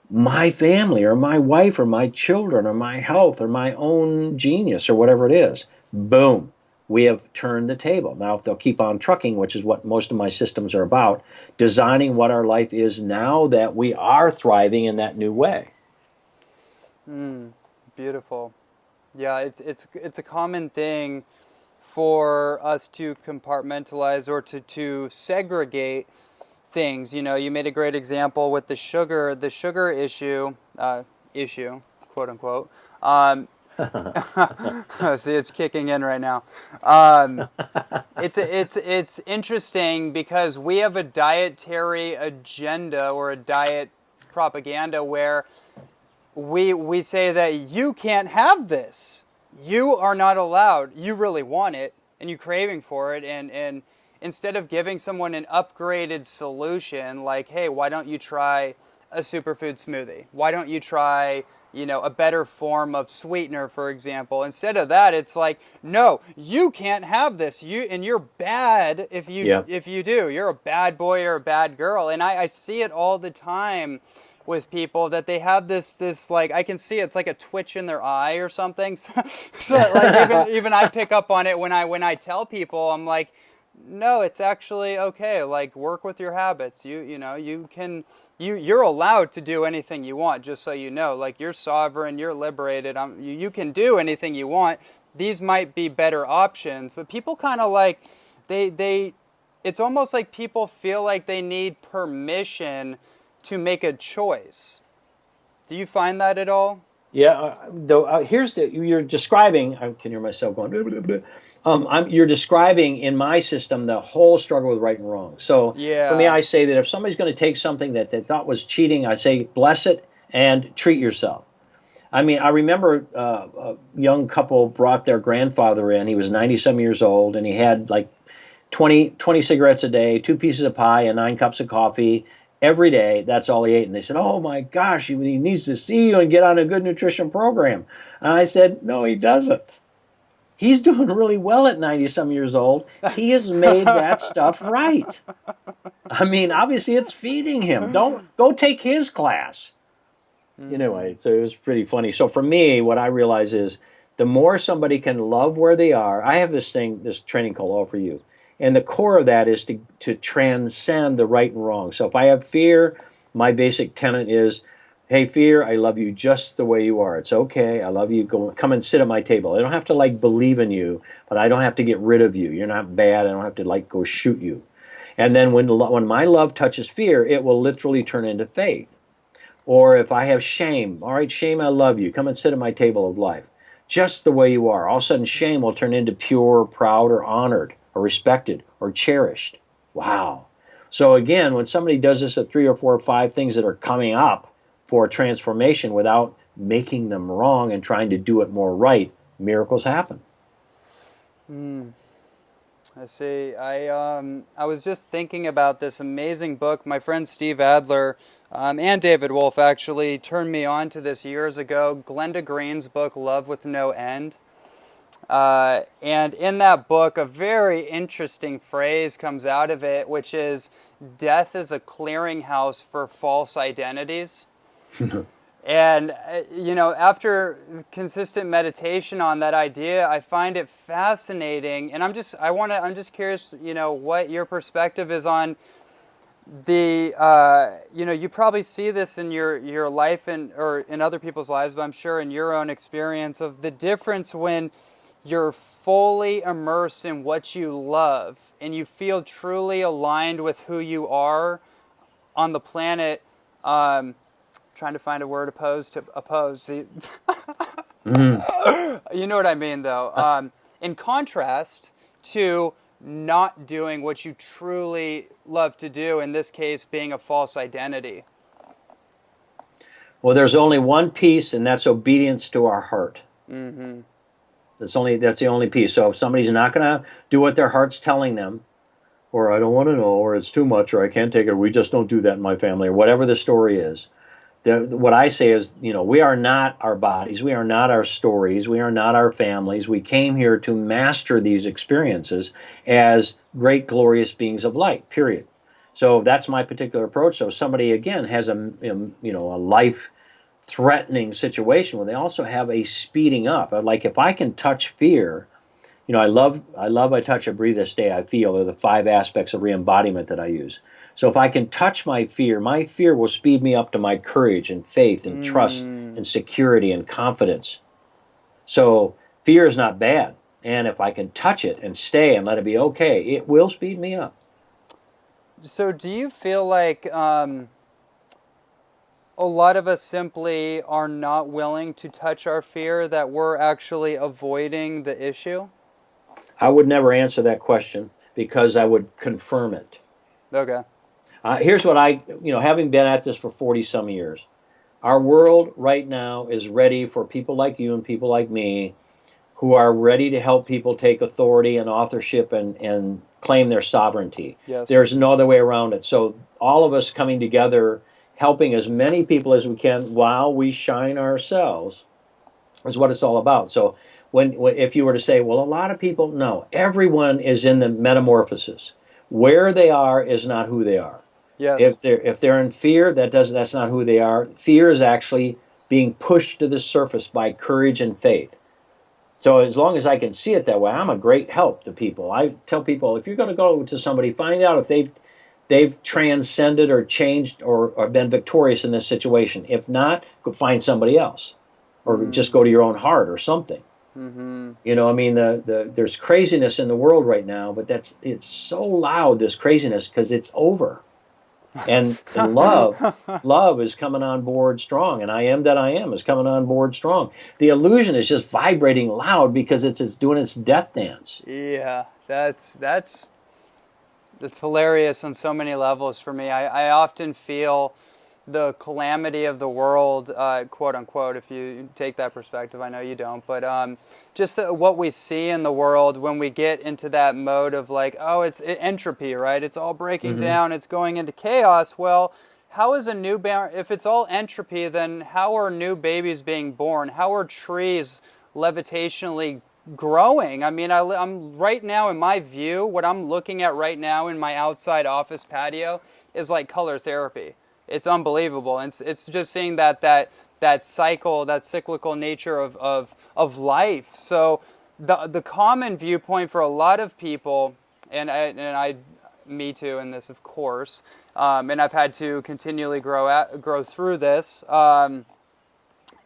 my family or my wife or my children or my health or my own genius or whatever it is. Boom. We have turned the table. Now, if they'll keep on trucking, which is what most of my systems are about, designing what our life is now that we are thriving in that new way. Beautiful. Yeah, it's a common thing for us to compartmentalize or to segregate things. You know, you made a great example with the sugar issue, quote unquote. See, it's kicking in right now. It's interesting because we have a dietary agenda or a diet propaganda where we say that you can't have this. You are not allowed. You really want it, and you're craving for it, and instead of giving someone an upgraded solution, like, hey, why don't you try a superfood smoothie? Why don't you try, a better form of sweetener, for example? Instead of that, it's like, no, you can't have this. You're bad if Yeah. you do. You're a bad boy or a bad girl, and I see it all the time with people that they have this like, I can see it's like a twitch in their eye or something. So like even I pick up on it when I tell people. I'm like, no, it's actually okay. Like, work with your habits. You're allowed to do anything you want, just so you know. Like, you're sovereign, you're liberated. You can do anything you want. These might be better options, but people kind of like they it's almost like people feel like they need permission to make a choice. Do you find that at all? Yeah, you're describing. I can hear myself going. Blah, blah, blah. You're describing in my system the whole struggle with right and wrong. So for me, Yeah. I say that if somebody's going to take something that they thought was cheating, I say bless it and treat yourself. I mean, I remember a young couple brought their grandfather in. He was 90 some years old, and he had like 20 cigarettes a day, 2 pieces of pie, and 9 cups of coffee every day. That's all he ate. And they said, oh my gosh, he needs to see you and get on a good nutrition program. And I said, no, he doesn't. He's doing really well at 90 some years old. He has made that stuff right. I mean, obviously it's feeding him. Don't go take his class. Anyway, so it was pretty funny. So for me, what I realize is the more somebody can love where they are, I have this training called All For You. And the core of that is to transcend the right and wrong. So if I have fear, my basic tenet is, hey, fear, I love you just the way you are. It's okay. I love you. Come and sit at my table. I don't have to believe in you, but I don't have to get rid of you. You're not bad. I don't have to go shoot you. And then when my love touches fear, it will literally turn into faith. Or if I have shame, all right, shame, I love you. Come and sit at my table of life. Just the way you are. All of a sudden, shame will turn into pure, proud, or honored, or respected, or cherished. Wow. So again, when somebody does this at 3 or 4 or 5 things that are coming up for transformation without making them wrong and trying to do it more right, miracles happen. I see. I was just thinking about this amazing book. My friend Steve Adler and David Wolf actually turned me on to this years ago. Glenda Green's book, Love with No End. And in that book, a very interesting phrase comes out of it, which is, death is a clearinghouse for false identities. And, after consistent meditation on that idea, I find it fascinating. And I'm just curious, what your perspective is on the, you probably see this in your life or in other people's lives, but I'm sure in your own experience of the difference when you're fully immersed in what you love and you feel truly aligned with who you are on the planet. Trying to find a word opposed. You know what I mean, though. In contrast to not doing what you truly love to do, in this case being a false identity. Well, there's only one piece, and that's obedience to our heart. Mm-hmm. That's the only piece. So if somebody's not going to do what their heart's telling them, or I don't want to know, or it's too much, or I can't take it, we just don't do that in my family, or whatever the story is. What I say is, we are not our bodies, we are not our stories, we are not our families. We came here to master these experiences as great, glorious beings of light. Period. So that's my particular approach. So if somebody again has a life-threatening situation where they also have a speeding up. Like if I can touch fear. I touch, I breathe, I stay, I feel are the 5 aspects of re-embodiment that I use. So if I can touch my fear will speed me up to my courage and faith and trust and security and confidence. So fear is not bad. And if I can touch it and stay and let it be okay, it will speed me up. So do you feel like a lot of us simply are not willing to touch our fear, that we're actually avoiding the issue? I would never answer that question because I would confirm it. Okay. Here's what having been at this for 40 some years, our world right now is ready for people like you and people like me who are ready to help people take authority and authorship and claim their sovereignty. Yes. There's no other way around it. So all of us coming together, helping as many people as we can while we shine ourselves is what it's all about. So if you were to say, well, a lot of people, no, everyone is in the metamorphosis. Where they are is not who they are. Yes. If they're in fear, that's not who they are. Fear is actually being pushed to the surface by courage and faith. So as long as I can see it that way, I'm a great help to people. I tell people, if you're going to go to somebody, find out if they've transcended or changed or been victorious in this situation. If not, go find somebody else, or just go to your own heart or something. Mm-hmm. There's craziness in the world right now, but it's so loud, this craziness, because it's over. And love is coming on board strong, and I am that I am is coming on board strong. The illusion is just vibrating loud because it's doing its death dance. Yeah, that's hilarious on so many levels for me. I often feel the calamity of the world, quote unquote, if you take that perspective. I know you don't, but just what we see in the world when we get into that mode of like, oh, it's entropy, right? It's all breaking down, it's going into chaos. Well, how is if it's all entropy, then how are new babies being born? How are trees levitationally growing? I mean, I'm right now, in my view, what I'm looking at right now in my outside office patio is like color therapy. It's unbelievable. And it's just seeing that cycle, that cyclical nature of life. So the common viewpoint for a lot of people, and I me too in this, of course, and I've had to continually grow through this,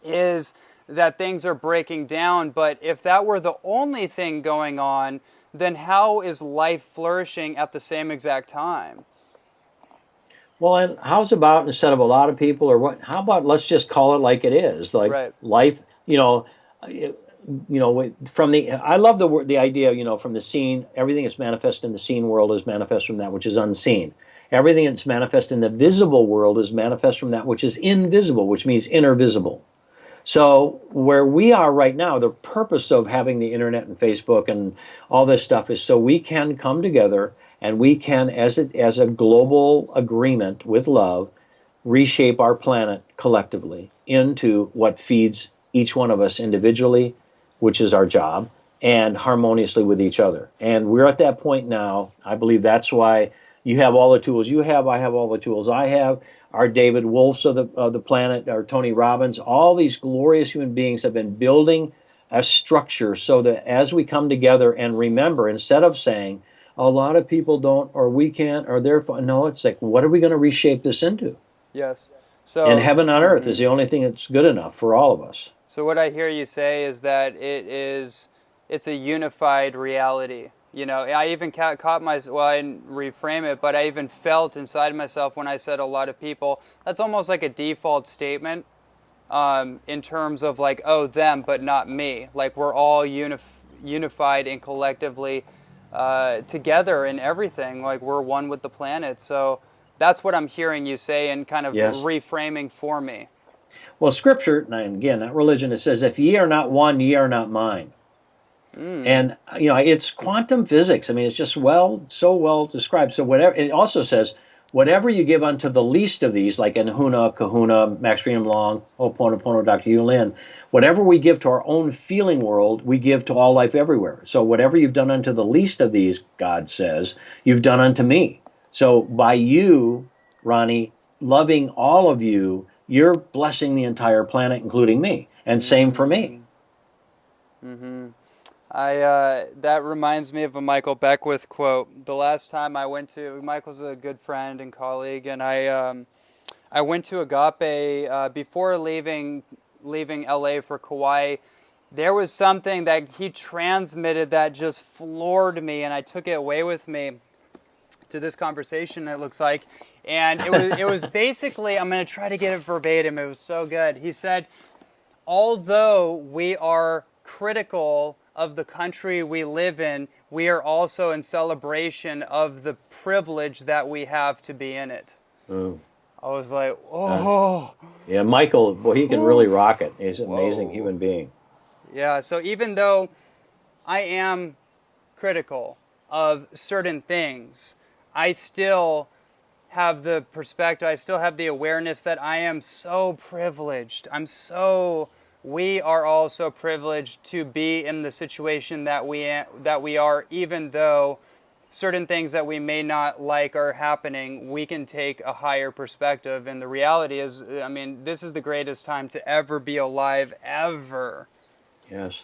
is that things are breaking down. But if that were the only thing going on, then how is life flourishing at the same exact time? Well, and how's about instead of a lot of people, or what? How about let's just call it like it is, like Right. life. From the I love the idea. From the seen, everything that's manifest in the seen world is manifest from that which is unseen. Everything that's manifest in the visible world is manifest from that which is invisible, which means inner visible. So where we are right now, the purpose of having the internet and Facebook and all this stuff is so we can come together and we can, as a global agreement with love, reshape our planet collectively into what feeds each one of us individually, which is our job, and harmoniously with each other. And we're at that point now. I believe that's why you have all the tools you have. I have all the tools I have. Our David Wolfs of the planet, our Tony Robbins, all these glorious human beings have been building a structure so that as we come together and remember, instead of saying, a lot of people don't, or we can't, or they're fine. No, it's like, what are we going to reshape this into? Yes. So, and heaven on earth is the only thing that's good enough for all of us. So what I hear you say is that it's a unified reality. I even caught well, I didn't reframe it, but I even felt inside myself when I said a lot of people. That's almost like a default statement in terms of like, oh, them, but not me. Like we're all unified and collectively together in everything. Like we're one with the planet. So that's what I'm hearing you say and kind of reframing for me. Well, Scripture, and again, not religion, it says, if ye are not one, ye are not mine. And it's quantum physics. I mean, it's just so well described. So whatever it also says, whatever you give unto the least of these, like in Huna, Kahuna, Max Freedom Long, Ho'oponopono, Dr. Yu Lin, whatever we give to our own feeling world, we give to all life everywhere. So whatever you've done unto the least of these, God says, you've done unto me. So by you, Ronnie, loving all of you, you're blessing the entire planet, including me. And same for me. That reminds me of a Michael Beckwith quote. The last time I went to, Michael's a good friend and colleague, and I went to Agape before leaving LA for Kauai. There was something that he transmitted that just floored me, and I took it away with me to this conversation, it looks like. And it was basically, I'm going to try to get it verbatim. It was so good. He said, although we are critical of the country we live in, we are also in celebration of the privilege that we have to be in it. I was like, oh. Yeah, Michael, boy, he can really rock it. He's an amazing human being. Yeah, so even though I am critical of certain things, I still have the perspective, I still have the awareness that I am so privileged. We are all so privileged to be in the situation that we are, even though certain things that we may not like are happening, we can take a higher perspective. And the reality is, I mean, this is the greatest time to ever be alive, ever. Yes.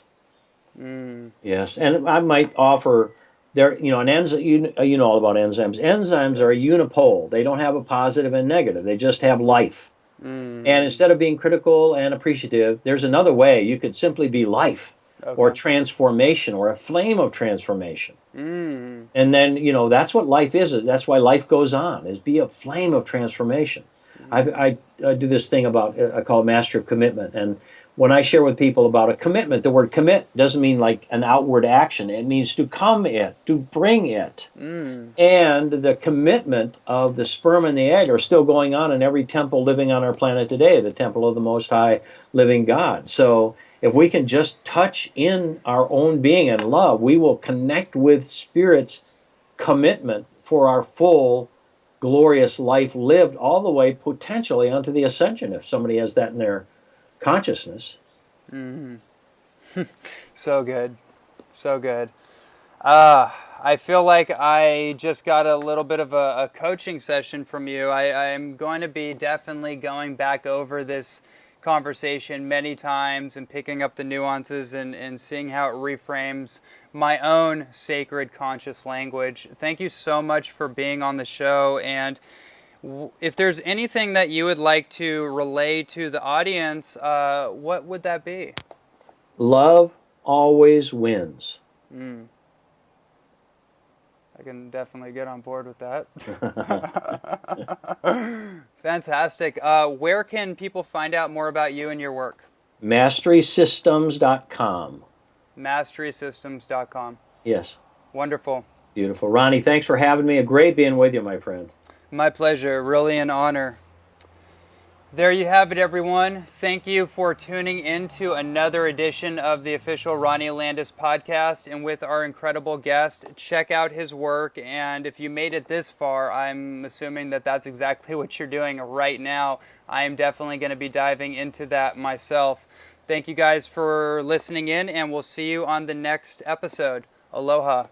Yes. And I might offer there, an enzyme, you know all about enzymes. Enzymes are a unipole. They don't have a positive and negative. They just have life. And instead of being critical and appreciative, there's another way. You could simply be life or transformation or a flame of transformation. And then, that's what life is. That's why life goes on, is be a flame of transformation. I do this thing I call Master of Commitment. And when I share with people about a commitment, the word commit doesn't mean like an outward action. It means to come it, to bring it. And the commitment of the sperm and the egg are still going on in every temple living on our planet today, the temple of the Most High living God. So if we can just touch in our own being and love, we will connect with Spirit's commitment for our full, glorious life lived all the way potentially onto the ascension, if somebody has that in their consciousness. So good. So good. I feel like I just got a little bit of a coaching session from you. I'm going to be definitely going back over this conversation many times and picking up the nuances and seeing how it reframes my own sacred conscious language. Thank you so much for being on the show. And if there's anything that you would like to relay to the audience, what would that be? Love always wins. I can definitely get on board with that. Fantastic. Where can people find out more about you and your work? MasterySystems.com. MasterySystems.com. Yes. Wonderful. Beautiful. Ronnie, thanks for having me. A great being with you, my friend. My pleasure. Really an honor. There you have it, everyone. Thank you for tuning in to another edition of the official Ronnie Landis podcast. And with our incredible guest, check out his work. And if you made it this far, I'm assuming that that's exactly what you're doing right now. I am definitely going to be diving into that myself. Thank you guys for listening in, and we'll see you on the next episode. Aloha.